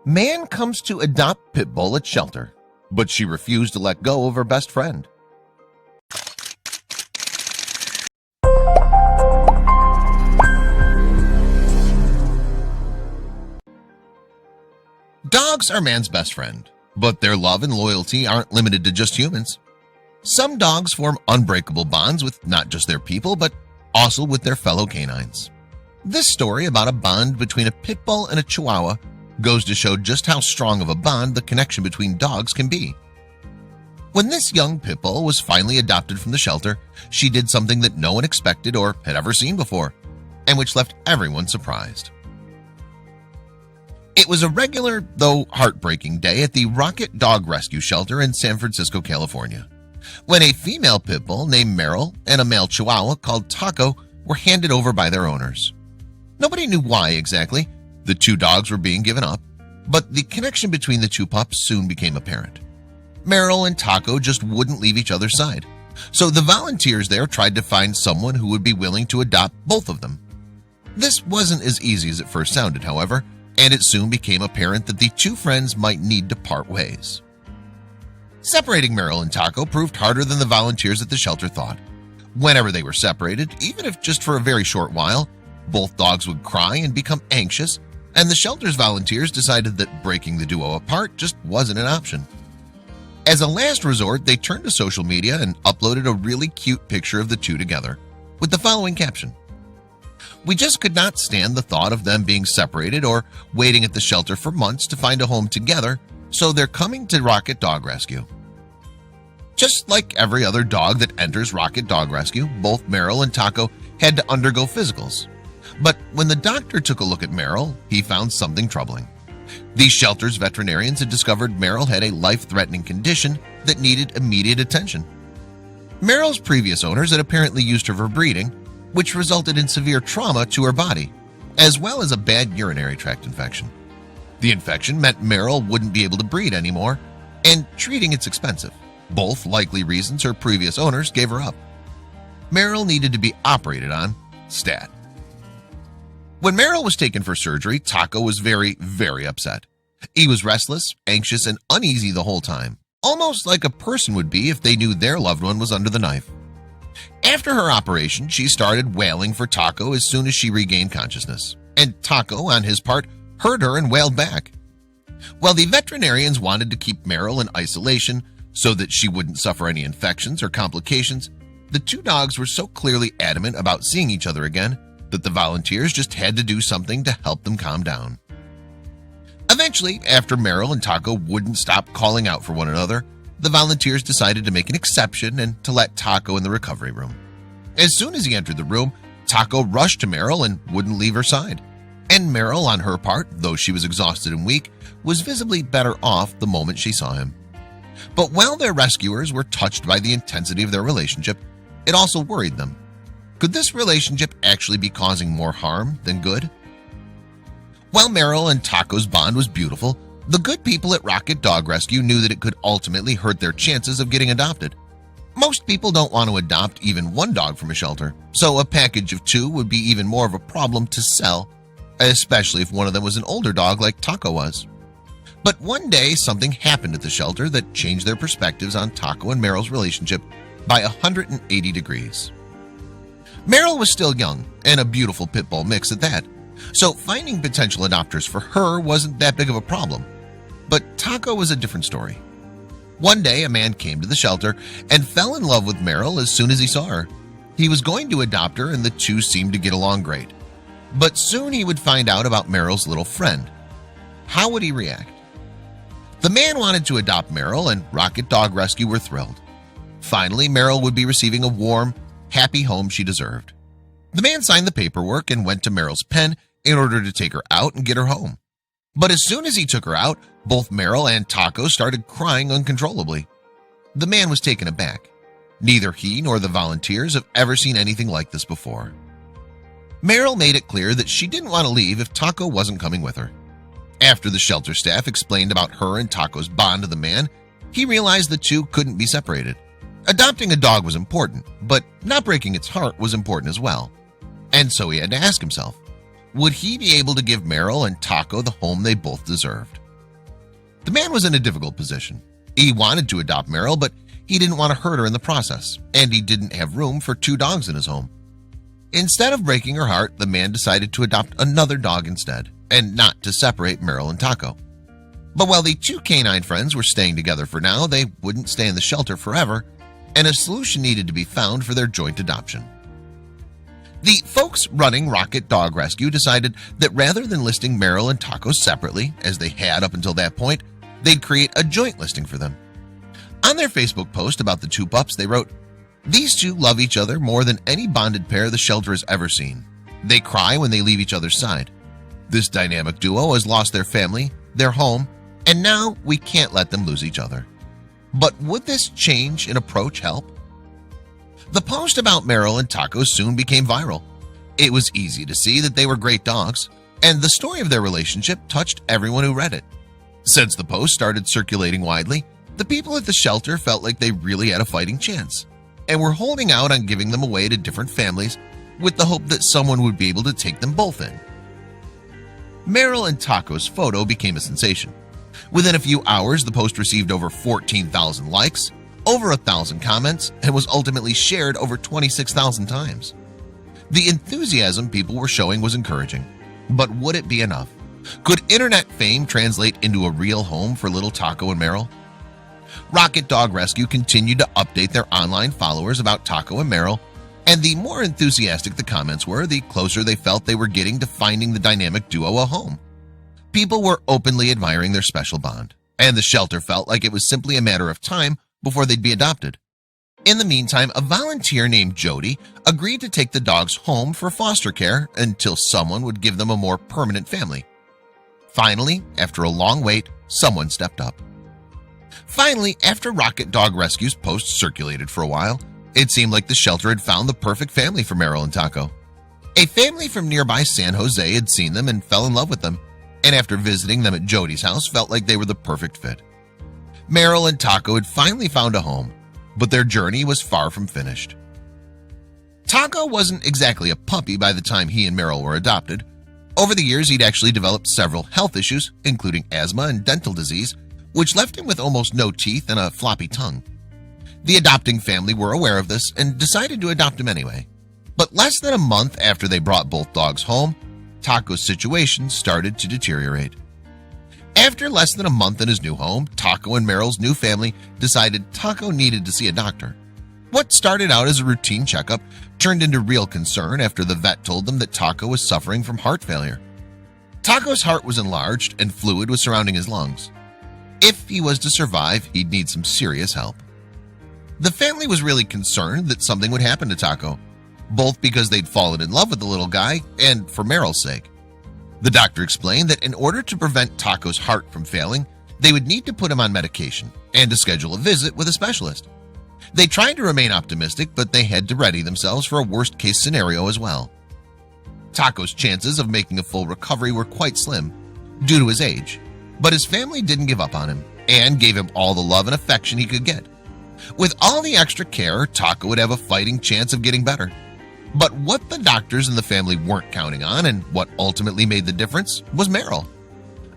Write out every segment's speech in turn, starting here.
Man comes to adopt pit bull at shelter, but she refused to let go of her best friend. Dogs are man's best friend, but their love and loyalty aren't limited to just humans. Some dogs form unbreakable bonds with not just their people, but also with their fellow canines. This story about a bond between a pit bull and a chihuahua goes to show just how strong of a bond the connection between dogs can be. When this young pit bull was finally adopted from the shelter, she did something that no one expected or had ever seen before, and which left everyone surprised. It was a regular, though heartbreaking day at the Rocket Dog Rescue Shelter in San Francisco, California, when a female pit bull named Meryl and a male chihuahua called Taco were handed over by their owners. Nobody knew why exactly. The two dogs were being given up, but the connection between the two pups soon became apparent. Meryl and Taco just wouldn't leave each other's side, so the volunteers there tried to find someone who would be willing to adopt both of them. This wasn't as easy as it first sounded, however, and it soon became apparent that the two friends might need to part ways. Separating Meryl and Taco proved harder than the volunteers at the shelter thought. Whenever they were separated, even if just for a very short while, both dogs would cry and become anxious, and the shelter's volunteers decided that breaking the duo apart just wasn't an option. As a last resort, they turned to social media and uploaded a really cute picture of the two together with the following caption: "We just could not stand the thought of them being separated or waiting at the shelter for months to find a home together, so they're coming to Rocket Dog Rescue." Just like every other dog that enters Rocket Dog Rescue, both Meryl and Taco had to undergo physicals. But when the doctor took a look at Meryl, he found something troubling. The shelter's veterinarians had discovered Meryl had a life-threatening condition that needed immediate attention. Meryl's previous owners had apparently used her for breeding, which resulted in severe trauma to her body, as well as a bad urinary tract infection. The infection meant Meryl wouldn't be able to breed anymore, and treating it's expensive, both likely reasons her previous owners gave her up. Meryl needed to be operated on stat. When Meryl was taken for surgery, Taco was very, very upset. He was restless, anxious, and uneasy the whole time, almost like a person would be if they knew their loved one was under the knife. After her operation, she started wailing for Taco as soon as she regained consciousness, and Taco, on his part, heard her and wailed back. While the veterinarians wanted to keep Meryl in isolation so that she wouldn't suffer any infections or complications, the two dogs were so clearly adamant about seeing each other again that the volunteers just had to do something to help them calm down. Eventually, after Meryl and Taco wouldn't stop calling out for one another, the volunteers decided to make an exception and to let Taco in the recovery room. As soon as he entered the room, Taco rushed to Meryl and wouldn't leave her side. And Meryl, on her part, though she was exhausted and weak, was visibly better off the moment she saw him. But while their rescuers were touched by the intensity of their relationship, it also worried them. Could this relationship actually be causing more harm than good? While Meryl and Taco's bond was beautiful, the good people at Rocket Dog Rescue knew that it could ultimately hurt their chances of getting adopted. Most people don't want to adopt even one dog from a shelter, so a package of two would be even more of a problem to sell, especially if one of them was an older dog like Taco was. But one day, something happened at the shelter that changed their perspectives on Taco and Meryl's relationship by 180 degrees. Meryl was still young and a beautiful pit bull mix at that, so finding potential adopters for her wasn't that big of a problem. But Taco was a different story. One day, a man came to the shelter and fell in love with Meryl as soon as he saw her. He was going to adopt her, and the two seemed to get along great. But soon he would find out about Meryl's little friend. How would he react? The man wanted to adopt Meryl, and Rocket Dog Rescue were thrilled. Finally, Meryl would be receiving a warm, happy home she deserved. The man signed the paperwork and went to Meryl's pen in order to take her out and get her home. But as soon as he took her out, both Meryl and Taco started crying uncontrollably. The man was taken aback. Neither he nor the volunteers have ever seen anything like this before. Meryl made it clear that she didn't want to leave if Taco wasn't coming with her. After the shelter staff explained about her and Taco's bond to the man, he realized the two couldn't be separated. Adopting a dog was important, but not breaking its heart was important as well. And so he had to ask himself, would he be able to give Meryl and Taco the home they both deserved? The man was in a difficult position. He wanted to adopt Merrill, but he didn't want to hurt her in the process, and he didn't have room for 2 dogs in his home. Instead of breaking her heart, the man decided to adopt another dog instead, and not to separate Merrill and Taco. But while the 2 canine friends were staying together for now, they wouldn't stay in the shelter forever, and a solution needed to be found for their joint adoption. The folks running Rocket Dog Rescue decided that rather than listing Merrill and Taco separately, as they had up until that point, they'd create a joint listing for them. On their Facebook post about the 2 pups, they wrote, "These 2 love each other more than any bonded pair the shelter has ever seen. They cry when they leave each other's side. This dynamic duo has lost their family, their home, and now we can't let them lose each other." But would this change in approach help? The post about Merrill and Taco soon became viral. It was easy to see that they were great dogs, and the story of their relationship touched everyone who read it. Since the post started circulating widely, the people at the shelter felt like they really had a fighting chance, and were holding out on giving them away to different families with the hope that someone would be able to take them both in. Merrill and Taco's photo became a sensation. Within a few hours, the post received over 14,000 likes, over 1,000 comments, and was ultimately shared over 26,000 times. The enthusiasm people were showing was encouraging, but would it be enough? Could internet fame translate into a real home for little Taco and Merrill? Rocket Dog Rescue continued to update their online followers about Taco and Merrill, and the more enthusiastic the comments were, the closer they felt they were getting to finding the dynamic duo a home. People were openly admiring their special bond, and the shelter felt like it was simply a matter of time before they'd be adopted. In the meantime, a volunteer named Jody agreed to take the dogs home for foster care until someone would give them a more permanent family. Finally, after a long wait, someone stepped up. Finally, after Rocket Dog Rescue's post circulated for a while, it seemed like the shelter had found the perfect family for Merrill and Taco. A family from nearby San Jose had seen them and fell in love with them, and after visiting them at Jody's house, felt like they were the perfect fit. Merrill and Taco had finally found a home, but their journey was far from finished. Taco wasn't exactly a puppy by the time he and Merrill were adopted. Over the years, he'd actually developed several health issues, including asthma and dental disease, which left him with almost no teeth and a floppy tongue. The adopting family were aware of this and decided to adopt him anyway. But less than a month after they brought both dogs home, Taco's situation started to deteriorate. After less than a month in his new home, Taco and Merrill's new family decided Taco needed to see a doctor. What started out as a routine checkup turned into real concern after the vet told them that Taco was suffering from heart failure. Taco's heart was enlarged and fluid was surrounding his lungs. If he was to survive, he'd need some serious help. The family was really concerned that something would happen to Taco, both because they'd fallen in love with the little guy and for Merrill's sake. The doctor explained that in order to prevent Taco's heart from failing, they would need to put him on medication and to schedule a visit with a specialist. They tried to remain optimistic, but they had to ready themselves for a worst-case scenario as well. Taco's chances of making a full recovery were quite slim due to his age, but his family didn't give up on him and gave him all the love and affection he could get. With all the extra care, Taco would have a fighting chance of getting better. But what the doctors and the family weren't counting on, and what ultimately made the difference, was Merrill.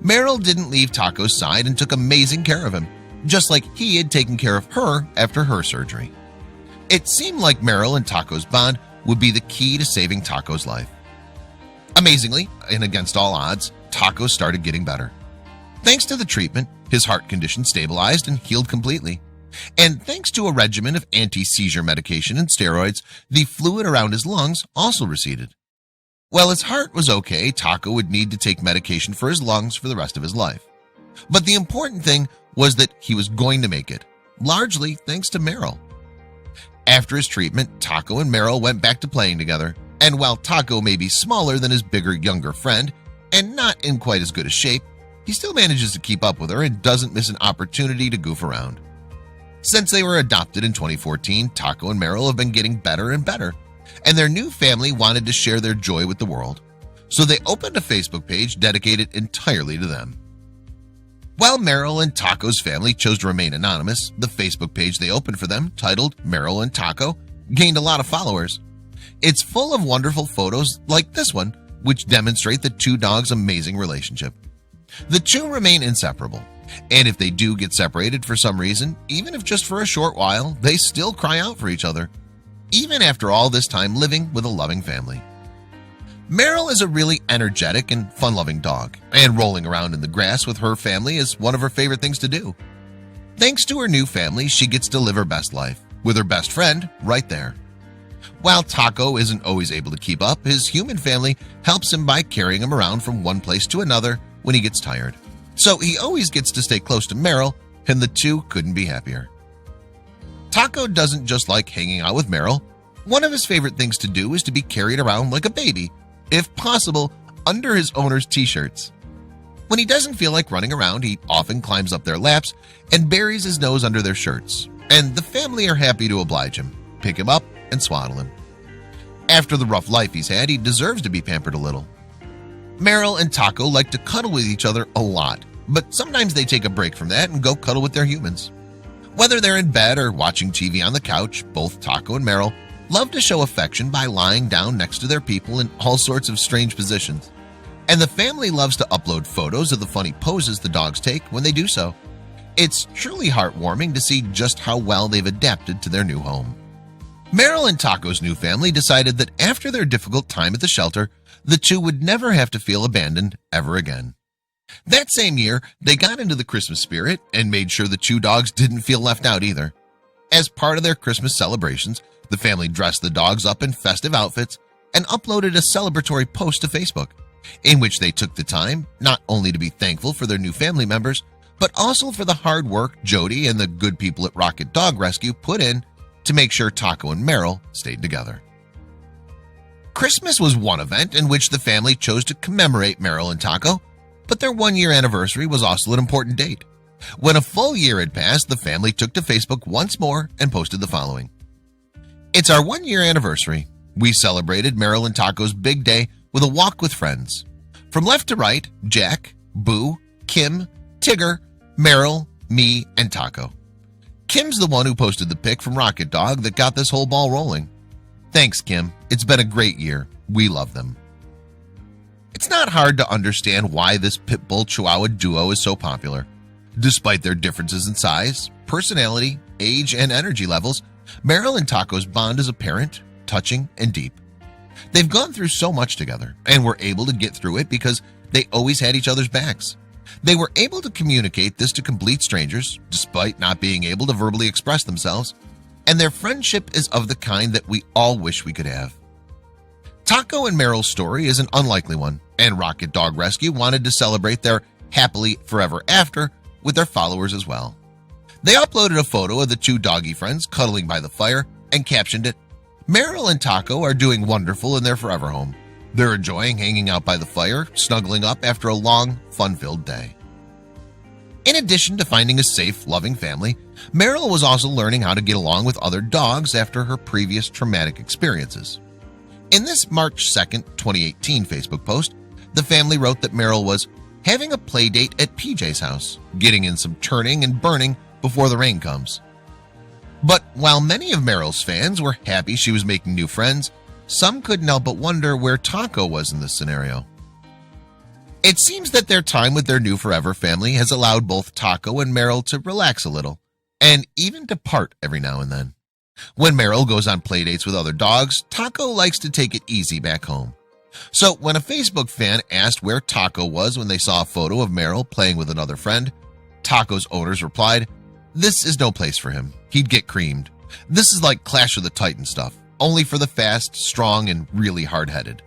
Merrill didn't leave Taco's side and took amazing care of him, just like he had taken care of her after her surgery. It seemed like Merrill and Taco's bond would be the key to saving Taco's life. Amazingly, and against all odds, Taco started getting better. Thanks to the treatment, his heart condition stabilized and healed completely. And thanks to a regimen of anti-seizure medication and steroids, the fluid around his lungs also receded. While his heart was okay, Taco would need to take medication for his lungs for the rest of his life. But the important thing was that he was going to make it, largely thanks to Merrill. After his treatment, Taco and Merrill went back to playing together, and while Taco may be smaller than his bigger, younger friend, and not in quite as good a shape, he still manages to keep up with her and doesn't miss an opportunity to goof around. Since they were adopted in 2014, Taco and Merrill have been getting better and better, and their new family wanted to share their joy with the world, so they opened a Facebook page dedicated entirely to them. While Merrill and Taco's family chose to remain anonymous, the Facebook page they opened for them, titled Merrill and Taco, gained a lot of followers. It's full of wonderful photos like this one, which demonstrate the two dogs' amazing relationship. The two remain inseparable, And if they do get separated for some reason, even if just for a short while, they still cry out for each other, even after all this time living with a loving family. Meryl is a really energetic and fun-loving dog, and rolling around in the grass with her family is one of her favorite things to do. Thanks to her new family, she gets to live her best life, with her best friend right there. While Taco isn't always able to keep up, his human family helps him by carrying him around from one place to another when he gets tired. So he always gets to stay close to Meryl, and the two couldn't be happier. Taco doesn't just like hanging out with Meryl. One of his favorite things to do is to be carried around like a baby, if possible, under his owner's t-shirts. When he doesn't feel like running around, he often climbs up their laps and buries his nose under their shirts, and the family are happy to oblige him, pick him up, and swaddle him. After the rough life he's had, he deserves to be pampered a little. Meryl and Taco like to cuddle with each other a lot, but sometimes they take a break from that and go cuddle with their humans. Whether they're in bed or watching TV on the couch, both Taco and Meryl love to show affection by lying down next to their people in all sorts of strange positions. And the family loves to upload photos of the funny poses the dogs take when they do so. It's truly heartwarming to see just how well they've adapted to their new home. Meryl and Taco's new family decided that after their difficult time at the shelter, the two would never have to feel abandoned ever again. That same year, they got into the Christmas spirit and made sure the two dogs didn't feel left out either. As part of their Christmas celebrations, the family dressed the dogs up in festive outfits and uploaded a celebratory post to Facebook, in which they took the time not only to be thankful for their new family members, but also for the hard work Jody and the good people at Rocket Dog Rescue put in to make sure Taco and Meryl stayed together. Christmas was one event in which the family chose to commemorate Meryl and Taco, but their one-year anniversary was also an important date. When a full year had passed, the family took to Facebook once more and posted the following. It's our one-year anniversary. We celebrated Meryl and Taco's big day with a walk with friends. From left to right, Jack, Boo, Kim, Tigger, Meryl, me, and Taco. Kim's the one who posted the pic from Rocket Dog that got this whole ball rolling. Thanks, Kim. It's been a great year. We love them. It's not hard to understand why this pit bull chihuahua duo is so popular. Despite their differences in size, personality, age, and energy levels, Meryl and Taco's bond is apparent, touching, and deep. They've gone through so much together and were able to get through it because they always had each other's backs. They were able to communicate this to complete strangers despite not being able to verbally express themselves, and their friendship is of the kind that we all wish we could have. Taco and Meryl's story is an unlikely one, and Rocket Dog Rescue wanted to celebrate their happily forever after with their followers as well. They uploaded a photo of the two doggy friends cuddling by the fire and captioned it, "Meryl and Taco are doing wonderful in their forever home. They're enjoying hanging out by the fire, snuggling up after a long, fun-filled day." In addition to finding a safe, loving family, Meryl was also learning how to get along with other dogs after her previous traumatic experiences. In this March 2nd, 2018 Facebook post, the family wrote that Meryl was having a play date at PJ's house, getting in some turning and burning before the rain comes. But while many of Meryl's fans were happy she was making new friends, some couldn't help but wonder where Taco was in this scenario. It seems that their time with their new forever family has allowed both Taco and Meryl to relax a little, and even to part every now and then. When Meryl goes on playdates with other dogs, Taco likes to take it easy back home. So when a Facebook fan asked where Taco was when they saw a photo of Meryl playing with another friend, Taco's owners replied, "This is no place for him. He'd get creamed. This is like Clash of the Titans stuff, only for the fast, strong, and really hard-headed."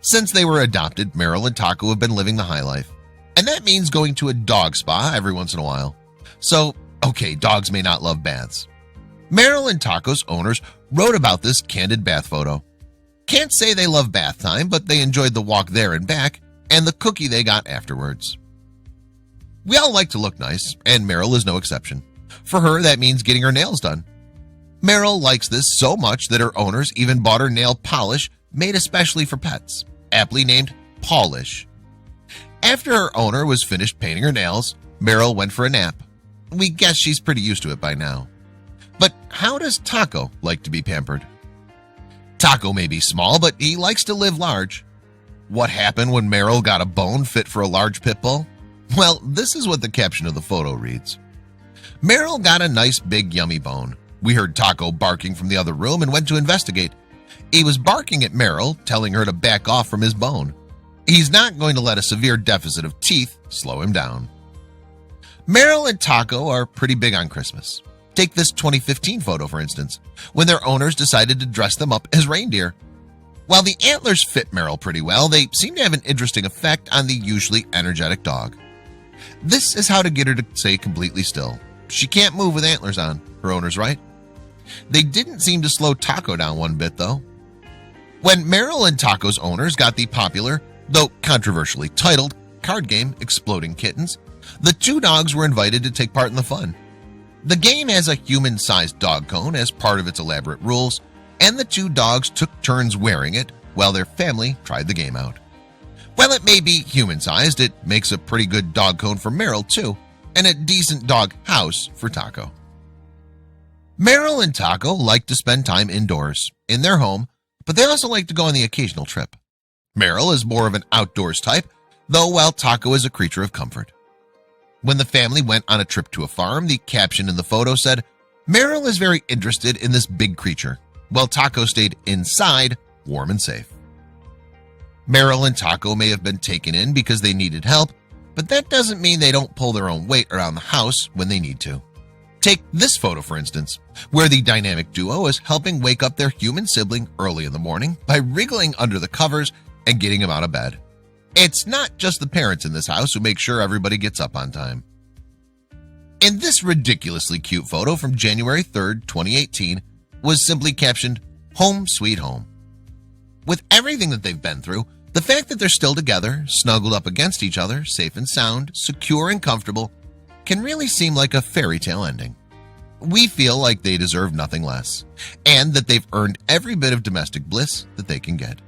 Since they were adopted, Meryl and Taco have been living the high life, and that means going to a dog spa every once in a while. So, okay, dogs may not love baths. Meryl and Taco's owners wrote about this candid bath photo. Can't say they love bath time, but they enjoyed the walk there and back and the cookie they got afterwards. We all like to look nice, and Meryl is no exception. For her, that means getting her nails done. Meryl likes this so much that her owners even bought her nail polish made especially for pets, aptly named Polish. After her owner was finished painting her nails, Meryl went for a nap. We guess she's pretty used to it by now. But how does Taco like to be pampered? Taco may be small, but he likes to live large. What happened when Meryl got a bone fit for a large pit bull? Well, this is what the caption of the photo reads. Meryl got a nice big yummy bone. We heard Taco barking from the other room and went to investigate. He was barking at Meryl, telling her to back off from his bone. He's not going to let a severe deficit of teeth slow him down. Meryl and Taco are pretty big on Christmas. Take this 2015 photo, for instance, when their owners decided to dress them up as reindeer. While the antlers fit Meryl pretty well, they seem to have an interesting effect on the usually energetic dog. This is how to get her to stay completely still. She can't move with antlers on, her owners right. They didn't seem to slow Taco down one bit, though. When Meryl and Taco's owners got the popular, though controversially titled, card game Exploding Kittens, the two dogs were invited to take part in the fun. The game has a human-sized dog cone as part of its elaborate rules, and the two dogs took turns wearing it while their family tried the game out. While it may be human-sized, it makes a pretty good dog cone for Meryl too, and a decent dog house for Taco. Meryl and Taco like to spend time indoors, in their home, but they also like to go on the occasional trip. Meryl is more of an outdoors type, though while Taco is a creature of comfort. When the family went on a trip to a farm, the caption in the photo said, Meryl is very interested in this big creature, while Taco stayed inside, warm and safe. Meryl and Taco may have been taken in because they needed help, but that doesn't mean they don't pull their own weight around the house when they need to. Take this photo, for instance, where the dynamic duo is helping wake up their human sibling early in the morning by wriggling under the covers and getting him out of bed. It's not just the parents in this house who make sure everybody gets up on time. In this ridiculously cute photo from January 3rd, 2018, was simply captioned, Home Sweet Home. With everything that they've been through, the fact that they're still together, snuggled up against each other, safe and sound, secure and comfortable, can really seem like a fairy tale ending. We feel like they deserve nothing less, and that they've earned every bit of domestic bliss that they can get.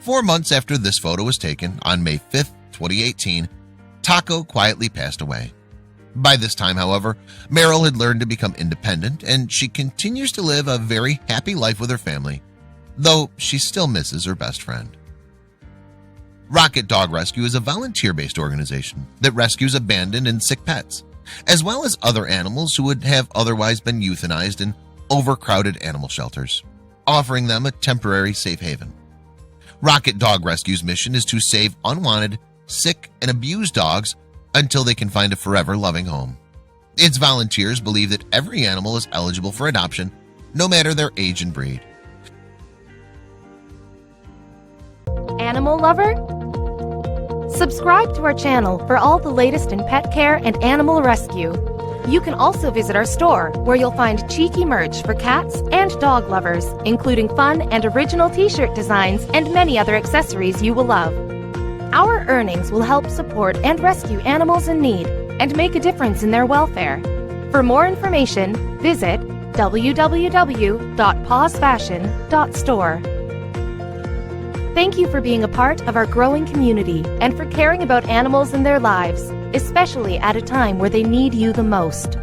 4 months after this photo was taken, on May 5th, 2018, Taco quietly passed away. By this time, however, Meryl had learned to become independent, and she continues to live a very happy life with her family, though she still misses her best friend. Rocket Dog Rescue is a volunteer-based organization that rescues abandoned and sick pets, as well as other animals who would have otherwise been euthanized in overcrowded animal shelters, offering them a temporary safe haven. Rocket Dog Rescue's mission is to save unwanted, sick, and abused dogs until they can find a forever loving home. Its volunteers believe that every animal is eligible for adoption, no matter their age and breed. Animal lover? Subscribe to our channel for all the latest in pet care and animal rescue. You can also visit our store, where you'll find cheeky merch for cats and dog lovers, including fun and original t-shirt designs and many other accessories you will love. Our earnings will help support and rescue animals in need and make a difference in their welfare. For more information, visit www.pawsfashion.store. Thank you for being a part of our growing community and for caring about animals and their lives, especially at a time where they need you the most.